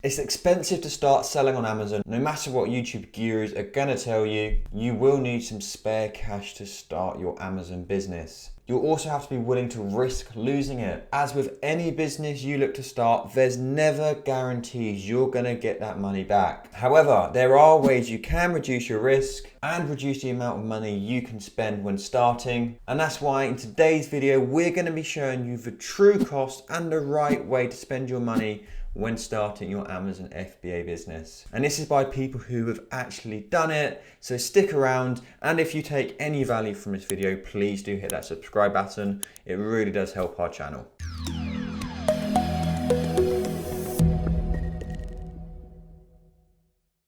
It's expensive to start selling on Amazon. No matter what YouTube gurus are gonna tell you, you will need some spare cash to start your Amazon business. You'll also have to be willing to risk losing it. As with any business you look to start, there's never guarantees you're gonna get that money back. However, there are ways you can reduce your risk and reduce the amount of money you can spend when starting. And that's why in today's video, we're gonna be showing you the true cost and the right way to spend your money when starting your Amazon FBA business. And this is by people who have actually done it, so stick around, and if you take any value from this video, please do hit that subscribe button. It really does help our channel.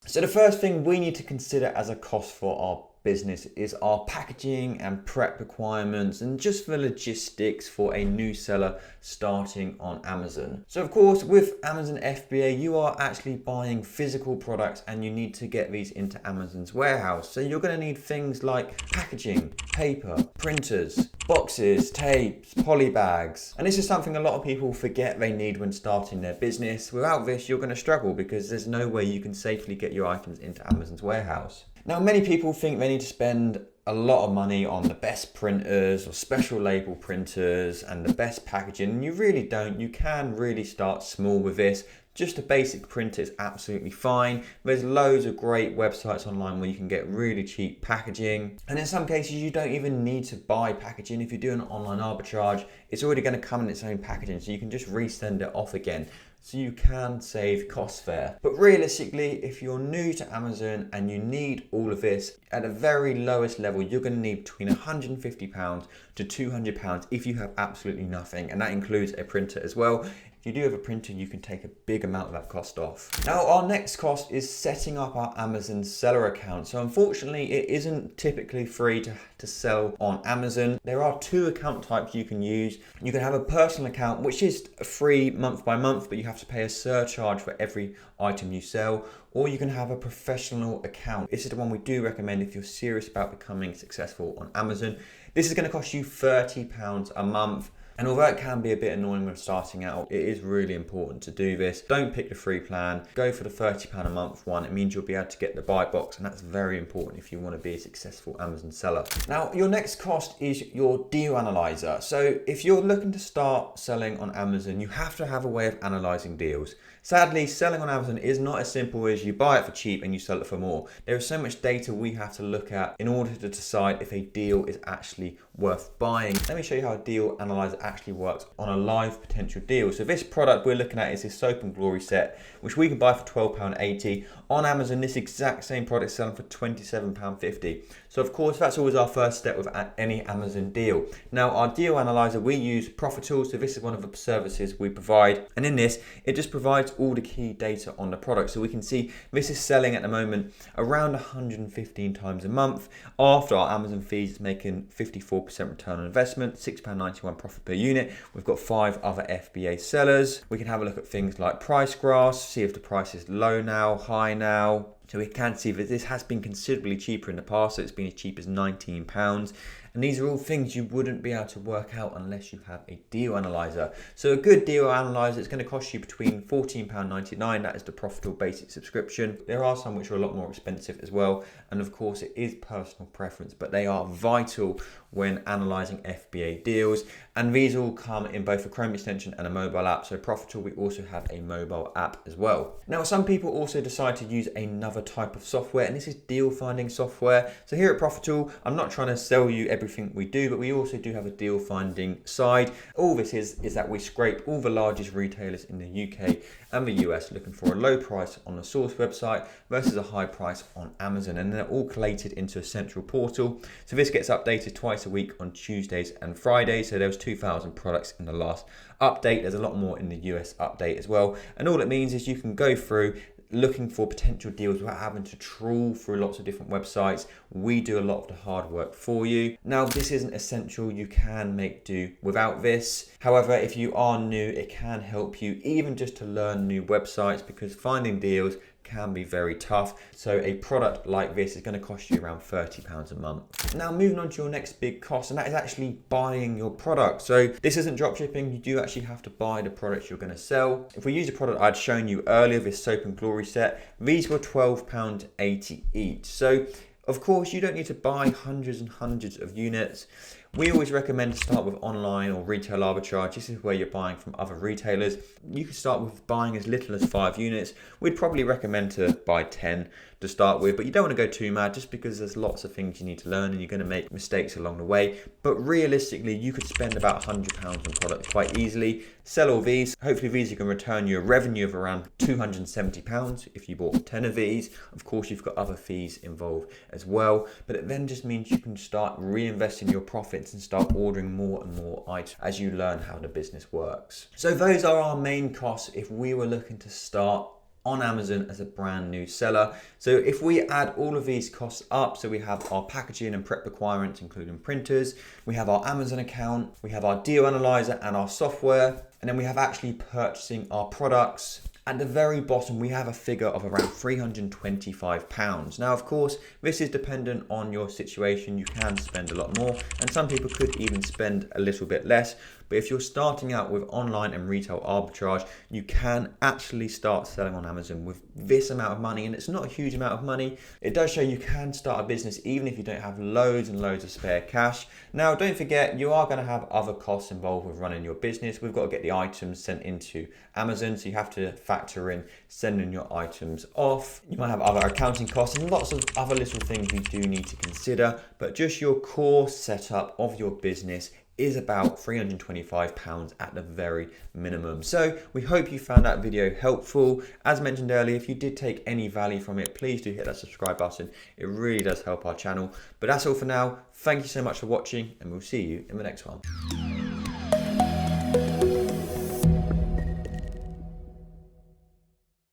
So the first thing we need to consider as a cost for our business is our packaging and prep requirements and just the logistics for a new seller starting on Amazon. So of course with Amazon FBA you are actually buying physical products and you need to get these into Amazon's warehouse. So you're going to need things like packaging, paper, printers, boxes, tapes, poly bags. And this is something a lot of people forget they need when starting their business. Without this you're going to struggle because there's no way you can safely get your items into Amazon's warehouse. Now, many people think they need to spend a lot of money on the best printers or special label printers and the best packaging, and you really don't. You can really start small with this. Just a basic printer is absolutely fine. There's loads of great websites online where you can get really cheap packaging. And in some cases, you don't even need to buy packaging. If you're doing an online arbitrage, it's already going to come in its own packaging, so you can just resend it off again. So you can save costs there. But realistically, if you're new to Amazon and you need all of this, at the very lowest level, you're going to need between £150 to £200 if you have absolutely nothing. And that includes a printer as well. If you do have a printer, you can take a big amount of that cost off. Now, our next cost is setting up our Amazon seller account. So unfortunately, it isn't typically free to sell on Amazon. There are two account types you can use. You can have a personal account, which is free month by month, but you have to pay a surcharge for every item you sell, or you can have a professional account. This is the one we do recommend if you're serious about becoming successful on Amazon. This is going to cost you £30 a month. And although it can be a bit annoying when starting out, it is really important to do this. Don't pick the free plan, go for the £30 a month one. It means you'll be able to get the buy box, and that's very important if you want to be a successful Amazon seller. Now, your next cost is your deal analyzer. So if you're looking to start selling on Amazon, you have to have a way of analyzing deals. Sadly, selling on Amazon is not as simple as you buy it for cheap and you sell it for more. There is so much data we have to look at in order to decide if a deal is actually worth buying. Let me show you how a deal analyzer actually works on a live potential deal. So this product we're looking at is this Soap and Glory set, which we can buy for £12.80. On Amazon, this exact same product is selling for £27.50. So of course, that's always our first step with any Amazon deal. Now, our deal analyzer, we use Profitl. So this is one of the services we provide. And in this, it just provides all the key data on the product. So we can see this is selling at the moment around 115 times a month. After our Amazon fees, it's making 54% return on investment, £6.91 profit per unit. We've got 5 other FBA sellers. We can have a look at things like price graphs, see if the price is low now, high now. So we can see that this has been considerably cheaper in the past. So it's been as cheap as £19. And these are all things you wouldn't be able to work out unless you have a deal analyzer. So a good deal analyzer is going to cost you between £14.99. That is the Profitl basic subscription. There are some which are a lot more expensive as well. And of course it is personal preference, but they are vital when analyzing FBA deals. And these all come in both a Chrome extension and a mobile app. So Profitl, we also have a mobile app as well. Now, some people also decide to use another type of software, and this is deal finding software. So here at Profitl, I'm not trying to sell you everything we do, but we also do have a deal finding side. All this is that we scrape all the largest retailers in the UK and the US looking for a low price on the source website versus a high price on Amazon, and they're all collated into a central portal. So this gets updated twice a week on Tuesdays and Fridays. So there was 2,000 products in the last update. There's a lot more in the US update as well. And all it means is you can go through looking for potential deals without having to trawl through lots of different websites. We do a lot of the hard work for you. Now, this isn't essential. You can make do without this. However, if you are new, it can help you even just to learn new websites, because finding deals can be very tough. So a product like this is going to cost you around £30 a month. Now moving on to your next big cost, and that is actually buying your product. So this isn't drop shipping, you do actually have to buy the products you're going to sell. If we use the product I'd shown you earlier, this Soap and Glory set, these were £12.80 each. So of course, you don't need to buy hundreds and hundreds of units. We always recommend to start with online or retail arbitrage. This is where you're buying from other retailers. You can start with buying as little as 5 units. We'd probably recommend to buy 10 to start with, but you don't want to go too mad just because there's lots of things you need to learn and you're going to make mistakes along the way. But realistically, you could spend about £100 on product quite easily. Sell all these. Hopefully these can return you a revenue of around £270 if you bought 10 of these. Of course, you've got other fees involved as well, but it then just means you can start reinvesting your profits and start ordering more and more items as you learn how the business works. So those are our main costs if we were looking to start on Amazon as a brand new seller. So if we add all of these costs up, so we have our packaging and prep requirements, including printers, we have our Amazon account, we have our deal analyzer and our software, and then we have actually purchasing our products. At the very bottom, we have a figure of around £325. Now, of course, this is dependent on your situation. You can spend a lot more, and some people could even spend a little bit less. But if you're starting out with online and retail arbitrage, you can actually start selling on Amazon with this amount of money. And it's not a huge amount of money. It does show you can start a business even if you don't have loads and loads of spare cash. Now, don't forget, you are going to have other costs involved with running your business. We've got to get the items sent into Amazon, so you have to factor in sending your items off. You might have other accounting costs and lots of other little things you do need to consider. But just your core setup of your business is about £325 at the very minimum. So we hope you found that video helpful. As mentioned earlier, if you did take any value from it, please do hit that subscribe button. It really does help our channel. But that's all for now. Thank you so much for watching, and we'll see you in the next one.